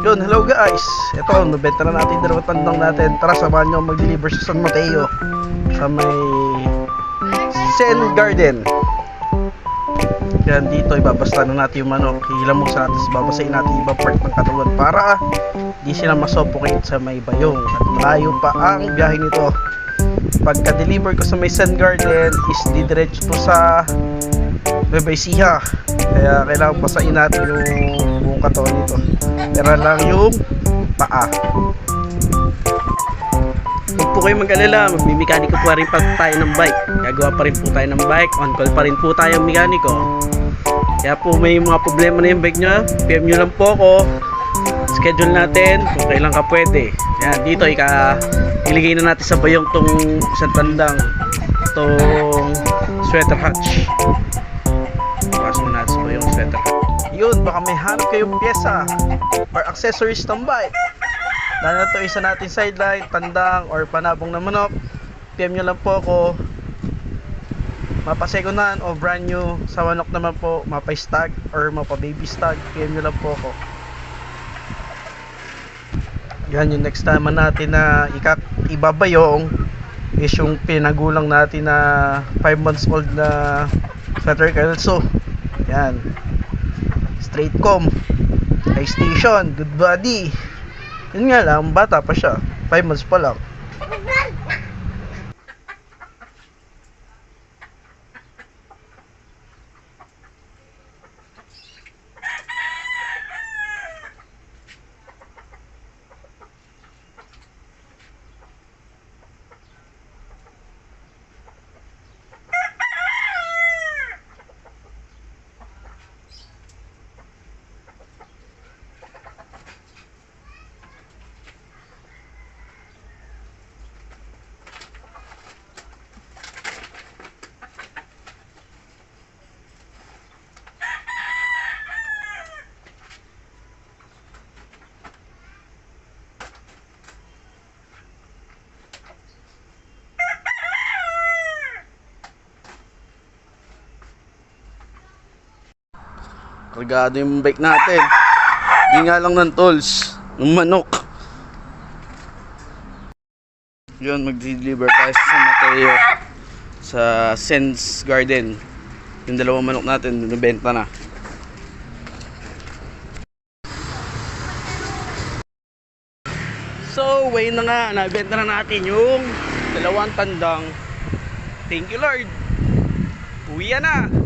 Yun, hello guys. Ito, nabenta na natin dalawang tandang natin. Tara, samahan nyo mag-deliver sa San Mateo, sa may Zen Garden. Yan, dito ibabasta na natin yung manok. Hilamusan natin, babasahin natin ibang part ng katawan para di sila masuffocate sa may bayong. At malayo pa ang biyahe nito. Pagka-deliver ko sa may Zen Garden is didiretso to sa Bebeisiha. Kaya kailangan basahin natin yung buong katawan nito. Pero lang yung paa. Huwag po kayo mag-alala, magmimekaniko po rin pa tayo ng bike. Gagawa pa rin po tayo ng bike, on call pa rin po tayo mekaniko. Kaya po may mga problema na yung bike nyo, PM nyo lang po ako. Schedule natin kung kailan ka pwede. Yan, dito iligay na natin sa bayong tong isang tandang, tong sweater hatch. Pasok natin sa bayong sweater hatch. Yun, baka may hanap kayong pyesa or accessories ng bike. Lalo na ito isa natin sideline, tandang or panabong na manok. PM nyo lang po ako. Mapa-secondhand o brand new. Sa manok naman po, mapa-stag or mapa-baby stag. PM nyo lang po ako. Yan yung next time natin na ibabayong is yung pinagulang natin na 5 months old na sweater kelso. Yan. Straight comb, high station, good body. Yun nga lang, bata pa siya, 5 months pa lang. Kargado yung bike natin. Hindi nga lang ng tools, ng manok. Yun, mag-deliver tayo sa San Mateo, sa Zen Garden. Yung dalawang manok natin, nabenta na. So, way na nga, nabenta na natin yung dalawang tandang. Thank you Lord. Uwi na.